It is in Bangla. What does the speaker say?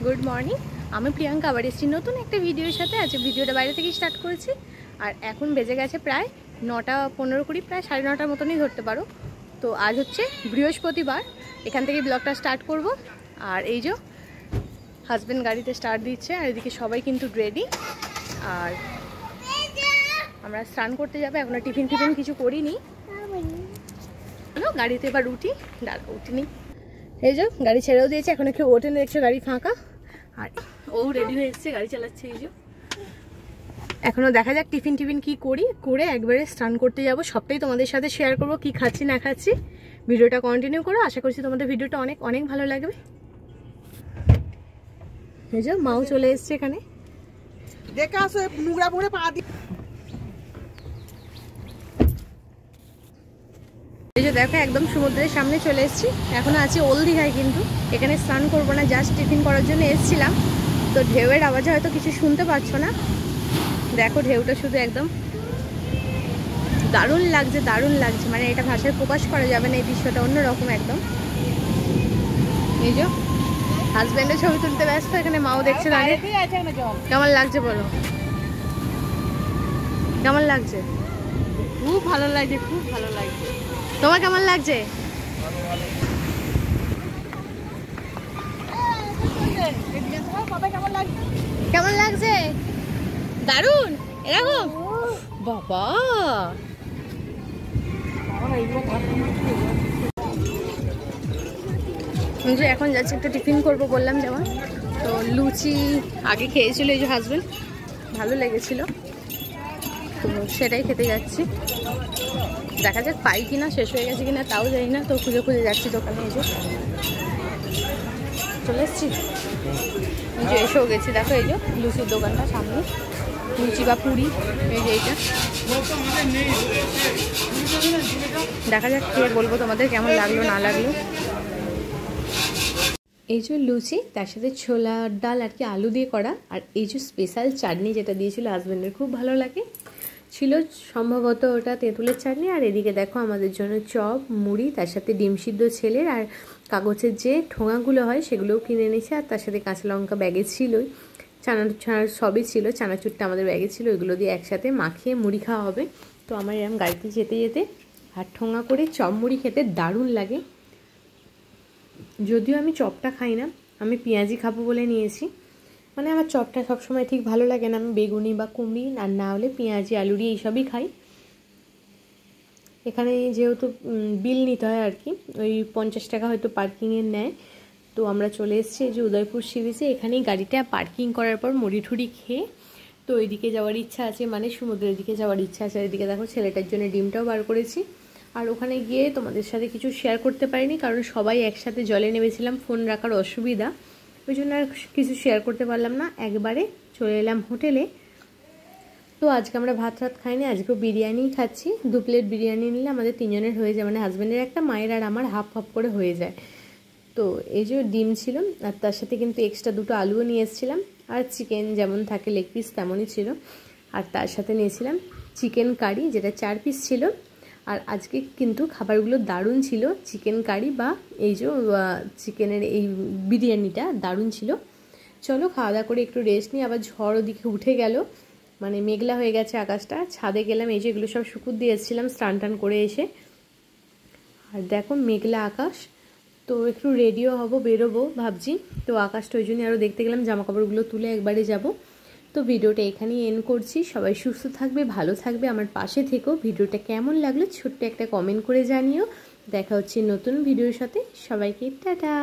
Good morning. আমি প্রিয়াঙ্কা আবার এসেছি নতুন একটা ভিডিওর সাথে। আজকে ভিডিওটা বাইরে থেকে স্টার্ট করেছি আর এখন বেজে গেছে প্রায় 9:15 প্রায় 9:30 মতনই ধরতে পারো। তো আজ হচ্ছে বৃহস্পতিবার, এখান থেকে ব্লগটা স্টার্ট করব। আর এই যে হাজব্যান্ড গাড়িতে স্টার্ট দিচ্ছে আর এদিকে সবাই কিন্তু রেডি। আর আমরা স্নান করতে যাবো, এখনো টিফিন কিছু করিনি। গাড়িতে এবার উঠিনি। এই যে গাড়ি ছেড়েও দিয়েছে, এখন একটু ওঠে না, দেখছো গাড়ি ফাঁকা। আর ও রেডি হয়ে এসছে, গাড়ি চালাচ্ছে। এই যে এখনো দেখা যাক টিফিন কি করি, করে একবারে স্নান করতে যাব। সবটাই তোমাদের সাথে শেয়ার করব, কি খাচ্ছি না খাচ্ছি। ভিডিওটা কন্টিনিউ করো, আশা করছি তোমাদের ভিডিওটা অনেক অনেক ভালো লাগবে। এই যে মাও চলে এসছে এখানে, দেখে আসো নোংরা পড়ে পা দিয়ে। এই যে দেখো একদম সমুদ্রের সামনে চলে এসেছি। এখন আছি ওল দীঘায়, কিন্তু এখানে স্নান করবো না, জাস্ট টিফিন করার জন্য এসেছিলাম। তো ঢেউয়ের আওয়াজে হয়তো কিছু শুনতে পাচ্ছ না। দেখো ঢেউটা শুধু একদম দারুণ লাগছে, মানে এটা ভাষায় প্রকাশ করা যাবে না। এই দৃশ্যটা অন্যরকম একদম। এই যে হাজব্যান্ডের ছবি তুলতে ব্যস্ত, এখানে মাও দেখছে দাঁড়িয়ে। কেমন লাগছে বলো, কেমন লাগছে? খুব ভালো লাগছে, খুব ভালো লাগছে। তোমার কেমন লাগছে? কেমন লাগছে? দারুণ। এরকম বাবা, এখন যাচ্ছি একটু টিফিন করবো বললাম যেমন। তো লুচি আগে খেয়েছিল এই যে হাজবেন্ড, ভালো লেগেছিল, তো সেটাই খেতে যাচ্ছি। দেখা যাক পাই কিনা, শেষ হয়ে গেছে কিনা তাও জানি না। তো খুঁজে যাচ্ছি দোকানে। এই যে চলে এসছি, এই যে এসেও গেছি। দেখো এই যে লুচির দোকানটা সামনে, লুচি বা পুরি। এই যে এইটা দেখা যাক, খেয়ে বলবো তোমাদের কেমন লাগলো না লাগলো। এই যে লুচি, তার সাথে ছোলার ডাল আর কি আলু দিয়ে করা, আর এই যে স্পেশাল চাটনি যেটা দিয়েছিল হাজব্যান্ডের, খুব ভালো লাগে ছিল সম্ভবত ওটা তেঁতুলের চাটনি। আর এদিকে দেখো আমাদের জন্য চপ, মুড়ি, তার সাথে ডিম সিদ্ধ ছেলের, আর কাগজের যে ঠোঙাগুলো হয় সেগুলোও কিনে এনেছে। আর তার সাথে কাঁচা লঙ্কা ব্যাগে ছিলই, চানাচুর সবই ছিল, চানাচুরটা আমাদের ব্যাগে ছিল। ওইগুলো দিয়ে একসাথে মাখিয়ে মুড়ি খাওয়া হবে। তো আমার এরকম গাড়িতে যেতে যেতে হাত ঠোঙা করে চপ মুড়ি খেতে দারুণ লাগে। যদিও আমি চপটা খাই না, আমি পেঁয়াজি খাবো বলে নিয়েছি। মানে আমার চপটা সবসময় ঠিক ভালো লাগে না, আমি বেগুনি বা কুমড়ি আর না হলে পেঁয়াজি আলুরি এইসবই খাই। এখানে যেহেতু বিল নিতে হয় আর কি, ওই 50 টাকা হয়তো পার্কিংয়ের নেয়। তো আমরা চলে এসেছি এই যে উদয়পুর সি বিচে। এখানেই গাড়িটা পার্কিং করার পর মুড়ি ঠুড়ি খেয়ে তো ওইদিকে যাওয়ার ইচ্ছা আছে, মানে সমুদ্রের দিকে যাওয়ার ইচ্ছা আছে। এদিকে দেখো ছেলেটার জন্য ডিমটাও বার করেছি। আর ওখানে গিয়ে তোমাদের সাথে কিছু শেয়ার করতে পারিনি, কারণ সবাই একসাথে জলে নেমেছিলাম, ফোন রাখার অসুবিধা, ওই জন্য আর কিছু শেয়ার করতে পারলাম না। একবারে চলে এলাম হোটেলে। তো আজকে আমরা ভাত খাইনি, আজকেও বিরিয়ানিই খাচ্ছি। 2 প্লেট বিরিয়ানি নিলে আমাদের 3 জনের হয়ে যায়, মানে হাজব্যান্ডের একটা, মায়ের আর আমার হাফ করে হয়ে যায়। তো এই যে ডিম ছিল, আর তার সাথে কিন্তু এক্সট্রা 2টো আলুও নিয়ে এসেছিলাম। আর চিকেন যেমন থাকে লেগ পিস তেমনই ছিল। আর তার সাথে নিয়েছিলাম চিকেন কারি, যেটা 4 পিস ছিল। আর আজকে কিন্তু খাবারগুলো দারুণ ছিল, চিকেন কারি বা এই যে চিকেনের এই বিরিয়ানিটা দারুণ ছিল। চলো খাওয়া দাওয়া করে একটু রেস্ট নিই। আবার ঝড় ওদিকে উঠে গেল, মানে মেঘলা হয়ে গেছে আকাশটা। ছাদে গেলাম, এই যে এগুলো সব শুকুর দিয়ে এসেছিলাম স্নান টান করে এসে। আর দেখো মেঘলা আকাশ, তো একটু রেডিও হব, বেরোবো ভাবছি। তো আকাশটা ওই জন্য আরও দেখতে গেলাম, জামা কাপড়গুলো তুলে একবারে যাব। তো ভিডিওটা এখানেই এন্ড করছি। সবাই সুস্থ থাকবে, ভালো থাকবে, আমার পাশে থেকো। ভিডিওটা কেমন লাগলো ছোট্ট একটা কমেন্ট করে জানিও। দেখা হচ্ছে নতুন ভিডিওর সাথে। সবাইকে টাটা।